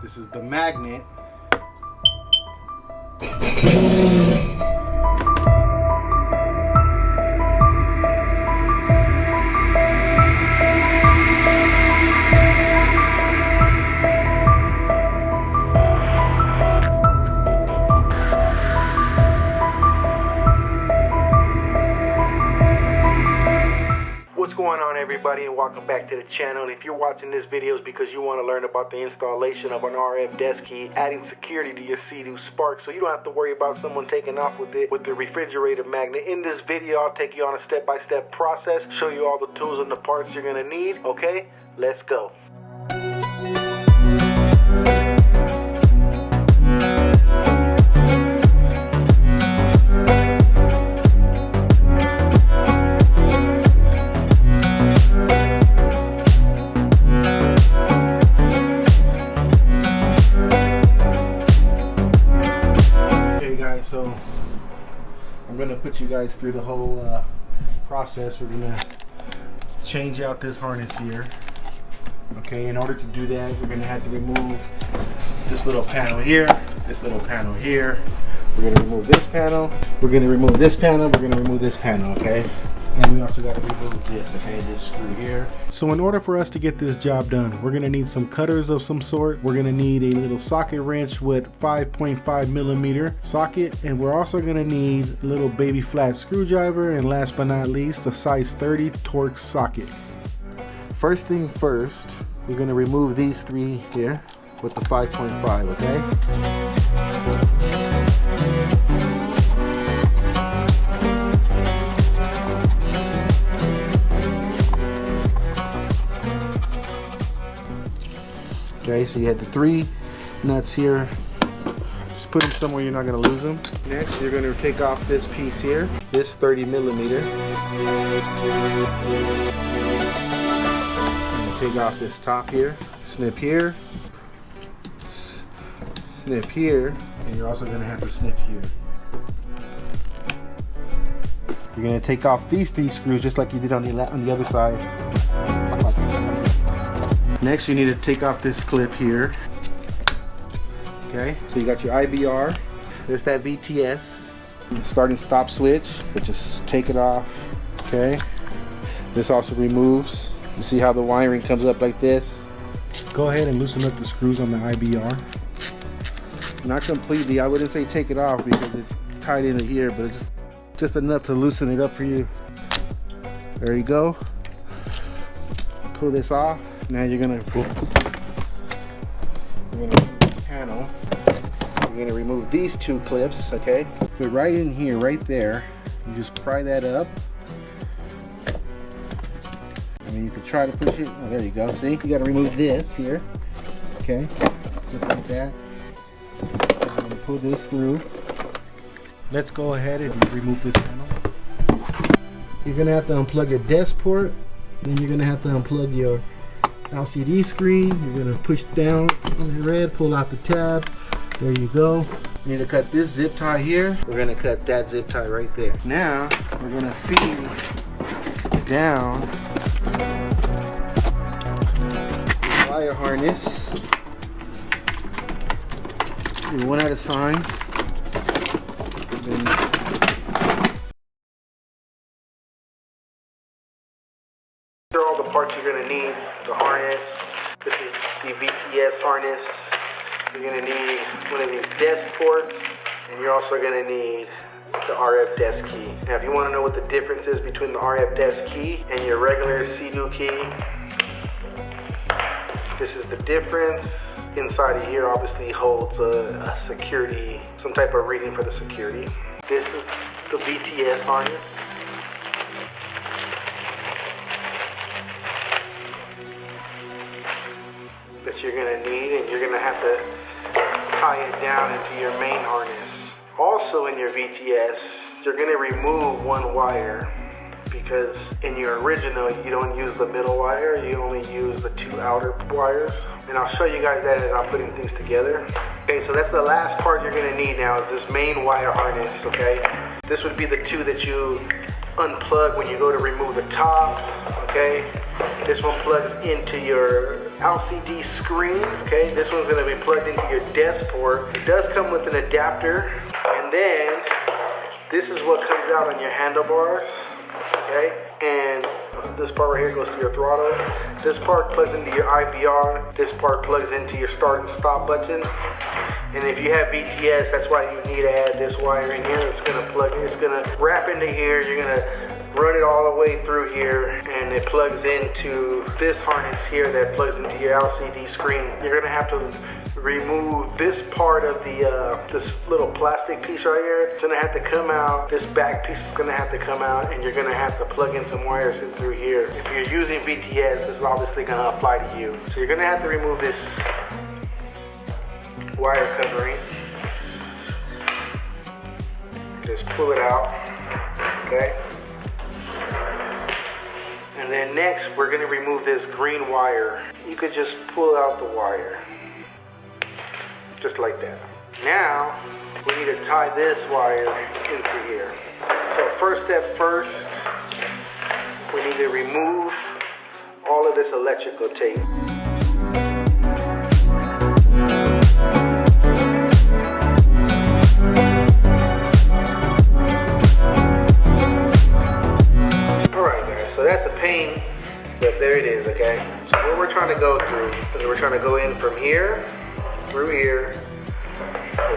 This is the magnet. What's going on, everybody, and welcome back to the channel. And if you're watching this video, it's because you want to learn about the installation of an RF desk key, adding security to your Seadoo Spark, so you don't have to worry about someone taking off with it with the refrigerator magnet. In this video, I'll take you on a step-by-step process, show you all the tools and the parts you're going to need. Okay, let's go. So I'm going to put you guys through the whole process. We're going to change out this harness here. Okay, in order to do that, we're going to have to remove this little panel here, this little panel here. We're going to remove this panel. We're going to remove this panel. We're going to remove this panel, okay? And we also got to remove this, okay, this screw here. So in order for us to get this job done, we're going to need some cutters of some sort. We're going to need a little socket wrench with 5.5 millimeter socket. And we're also going to need a little baby flat screwdriver. And last but not least, a size 30 Trixx socket. First thing first, we're going to remove these three here with the 5.5, okay? Okay, so you had the three nuts here. Just put them somewhere you're not going to lose them. Next, you're going to take off this piece here, this 30 millimeter. And take off this top here, snip here, snip here, and you're also going to have to snip here. You're going to take off these three screws just like you did on the other side. Next, you need to take off this clip here. Okay, so you got your IBR. There's that VTS start and stop switch, but just take it off. Okay, this also removes. You see how the wiring comes up like this? Go ahead and loosen up the screws on the IBR. Not completely. I wouldn't say take it off because it's tied into here, but it's just enough to loosen it up for you. There you go. Pull this off. Now you're gonna remove this panel. You're gonna remove these two clips, okay? But right in here, right there, you just pry that up. I mean, you could try to push it. Oh, there you go. See, you gotta remove this here, okay? Just like that. I'm gonna pull this through. Let's go ahead and remove this panel. You're gonna have to unplug your desk port. Then you're gonna have to unplug your LCD screen. You're going to push down on the red, pull out the tab. There you go. You need to cut this zip tie here. We're going to cut that zip tie right there. Now we're going to feed down the wire harness. Do one at a time. These are all the parts you're going to need. The harness, this is the VTS harness. You're going to need one of these desk ports, and you're also going to need the RF desk key. Now if you want to know what the difference is between the RF desk key and your regular Seadoo key, this is the difference. Inside of here obviously holds a security, some type of reading for the security. This is the VTS harness. That you're going to need, and you're going to have to tie it down into your main harness. Also in your VTS, you're going to remove one wire because in your original you don't use the middle wire, you only use the two outer wires. And I'll show you guys that as I'm putting things together. Okay, so that's the last part you're going to need now is this main wire harness, okay? This would be the two that you unplug when you go to remove the top, okay? This one plugs into your LCD screen. Okay, this one's going to be plugged into your desk port. It does come with an adapter, and then this is what comes out on your handlebars. Okay, and this part right here goes to your throttle. This part plugs into your IVR. This part plugs into your start and stop button. And if you have VTS, that's why you need to add this wire in here. It's gonna plug, it's gonna wrap into here. You're gonna run it all the way through here, and it plugs into this harness here that plugs into your LCD screen. You're gonna have to remove this part of the this little plastic piece right here. It's gonna have to come out. This back piece is gonna have to come out, and you're gonna have to plug in some wires in through here. If you're using VTS, this is obviously gonna apply to you. So you're gonna have to remove this wire covering. Just pull it out, okay? And then next, we're gonna remove this green wire. You could just pull out the wire, just like that. Now, we need to tie this wire into here. So first step first, we need to remove all of this electrical tape. That's a pain, but there it is, okay? So what we're trying to go through is we're trying to go in from here, through here,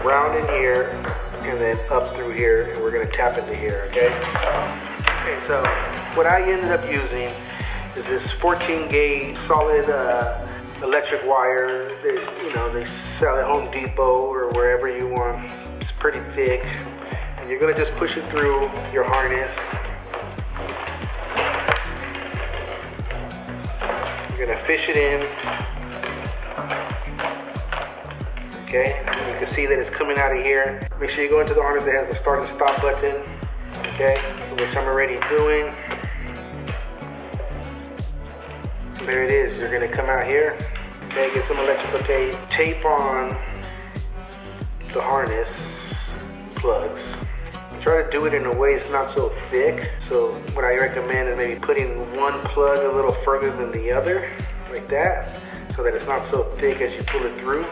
around in here, and then up through here, and we're gonna tap into here, okay? Okay, so what I ended up using is this 14 gauge solid electric wire. They sell at Home Depot or wherever you want. It's pretty thick, and you're gonna just push it through your harness. You're gonna fish it in, okay? And you can see that it's coming out of here. Make sure you go into the harness that has the start and stop button, okay? Which I'm already doing. There it is. You're gonna come out here, okay? Get some electrical tape. Tape on the harness plugs. Try to do it in a way it's not so thick. So what I recommend is maybe putting one plug a little further than the other, like that, so that it's not so thick as you pull it through.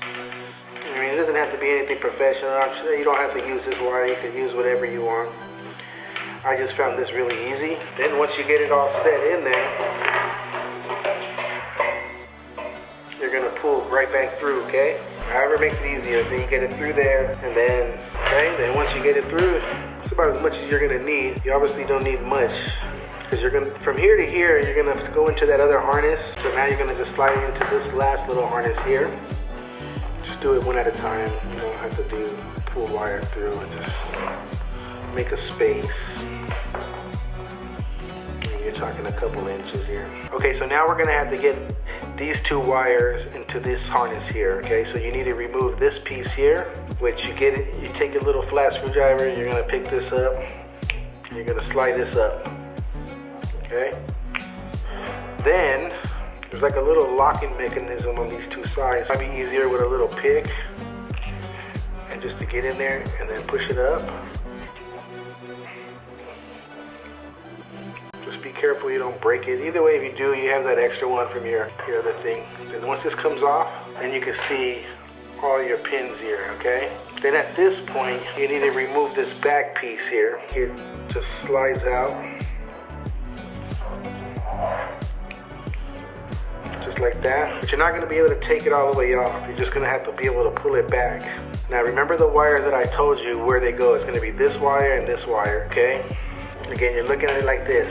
I mean, it doesn't have to be anything professional. I'm sure you don't have to use this wire. You can use whatever you want. I just found this really easy. Then once you get it all set in there, you're gonna pull right back through, okay? However makes it easier. So you get it through there, and then, okay, then once you get it through, it's about as much as you're gonna need. You obviously don't need much, because you're gonna, from here to here, you're gonna go into that other harness. So now you're gonna just slide into this last little harness here. Just do it one at a time. You don't have to pull wire through, and just make a space. And you're talking a couple inches here. Okay, so now we're gonna have to get these two wires into this harness here, okay? So you need to remove this piece here, which you take a little flat screwdriver, you're gonna pick this up, and you're gonna slide this up, okay? Then, there's like a little locking mechanism on these two sides. It might be easier with a little pick, and just to get in there, and then push it up. Be careful you don't break it. Either way, if you do, you have that extra one from your other thing. And once this comes off, then you can see all your pins here, okay? Then at this point, you need to remove this back piece here. It just slides out. Just like that. But you're not gonna be able to take it all the way off. You're just gonna have to be able to pull it back. Now remember the wire that I told you where they go. It's gonna be this wire and this wire, okay? Again, you're looking at it like this.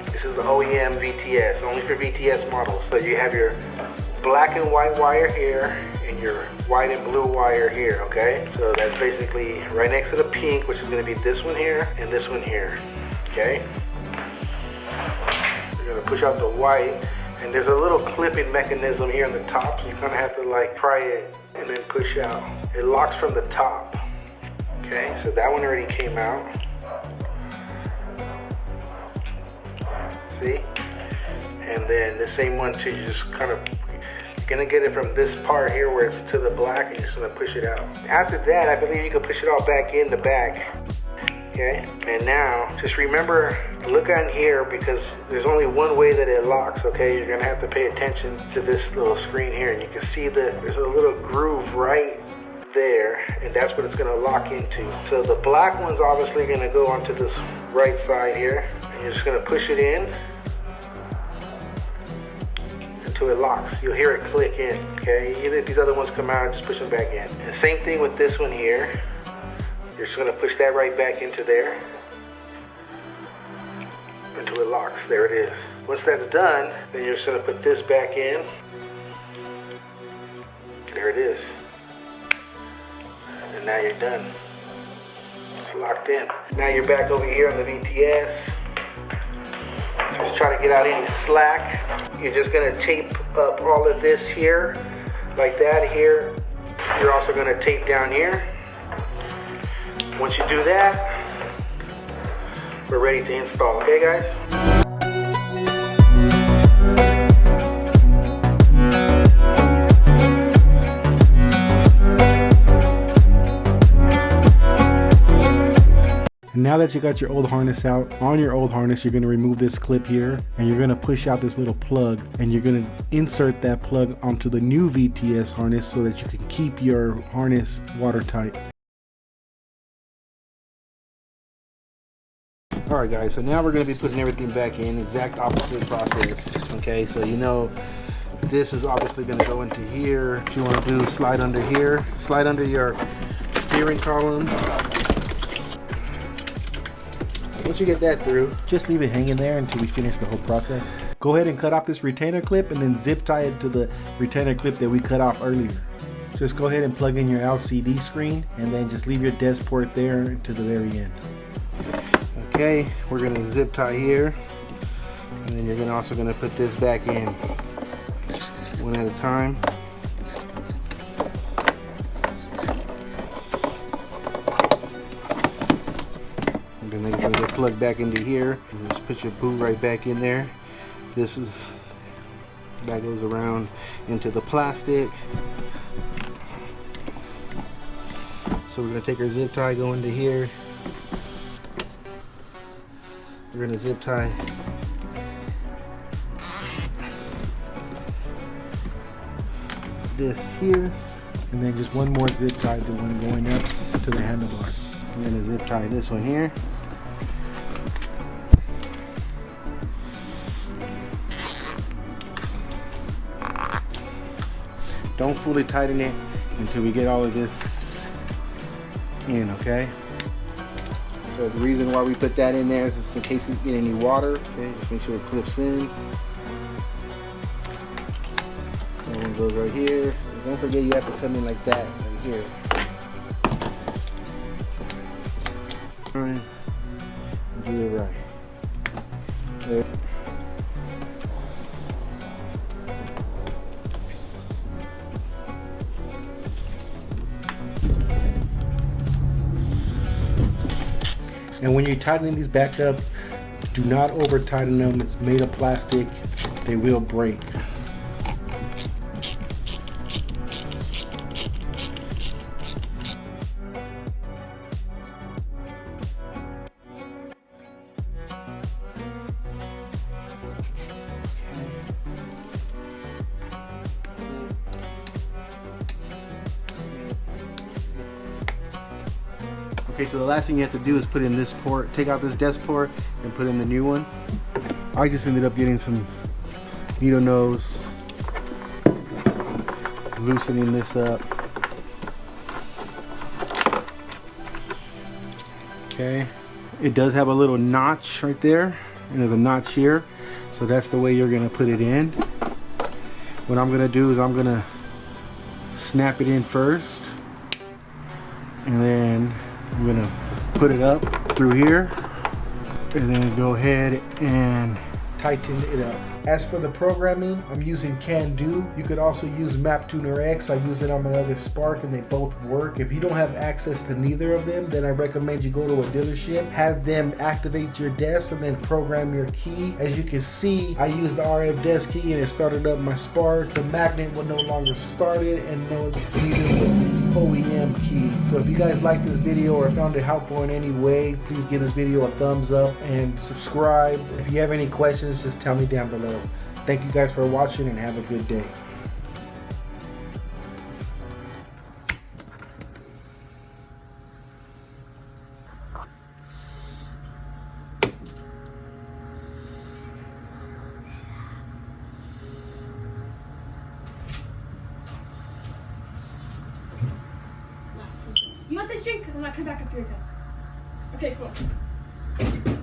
This is the OEM VTS, only for VTS models. So you have your black and white wire here, and your white and blue wire here, okay? So that's basically right next to the pink, which is gonna be this one here, and this one here, okay? You're gonna push out the white, and there's a little clipping mechanism here on the top, so you're gonna have to like pry it and then push out. It locks from the top, okay? So that one already came out. See? And then the same one too, you just kind of, you're gonna get it from this part here where it's to the black, and you're just gonna push it out. After that, I believe you can push it all back in the back. Okay, and now just remember, look on here because there's only one way that it locks. Okay, you're gonna have to pay attention to this little screen here, and you can see that there's a little groove right there, and that's what it's going to lock into. So the black one's obviously going to go onto this right side here, and you're just going to push it in until it locks. You'll hear it click in. Okay, even if these other ones come out, just push them back in. And same thing with this one here. You're just going to push that right back into there until it locks. There it is. Once that's done, then you're just going to put this back in. There it is. And now you're done. It's locked in. Now you're back over here on the VTS. Just try to get out any slack. You're just going to tape up all of this here, like that here. You're also going to tape down here. Once you do that, we're ready to install. Okay, guys? And now that you got your old harness out, on your old harness, you're going to remove this clip here, and you're going to push out this little plug, and you're going to insert that plug onto the new VTS harness so that you can keep your harness watertight. Alright guys, so now we're going to be putting everything back in, exact opposite process. Okay, so you know this is obviously going to go into here. What you want to do is slide under here, slide under your steering column. Once you get that through, just leave it hanging there until we finish the whole process. Go ahead and cut off this retainer clip and then zip tie it to the retainer clip that we cut off earlier. Just go ahead and plug in your LCD screen and then just leave your desk port there to the very end. Okay, we're going to zip tie here, and then you're also going to put this back in one at a time. I'm going to make sure to plug back into here. And just put your boot right back in there. That goes around into the plastic. So we're going to take our zip tie, go into here. We're going to zip tie this here, and then just one more zip tie to one going up to the handlebars. I'm going to zip tie this one here. Don't fully tighten it until we get all of this in, okay? So the reason why we put that in there is just in case we get any water. Okay, just make sure it clips in. That one goes right here. Don't forget you have to come in like that, right here. Alright, do it right. There. And when you're tightening these back up, do not over tighten them. It's made of plastic. They will break. Okay, so the last thing you have to do is put in this port, take out this desk port and put in the new one. I just ended up getting some needle nose, loosening this up. Okay, it does have a little notch right there, and there's a notch here, so that's the way you're gonna put it in. What I'm gonna do is I'm gonna snap it in first, and then I'm gonna put it up through here and then go ahead and tighten it up. As for the programming, I'm using Candoo. You could also use MapTunerX. I use it on my other Spark and they both work. If you don't have access to neither of them, then I recommend you go to a dealership, have them activate your desk and then program your key. As you can see, I used the RF desk key and it started up my Spark. The magnet would no longer start it and neither would the OEM key. So if you guys like this video or found it helpful in any way, please give this video a thumbs up and subscribe. If you have any questions, just tell me down below. Thank you guys for watching and have a good day. You want this drink? Because I'm not coming back up here again. Okay, cool.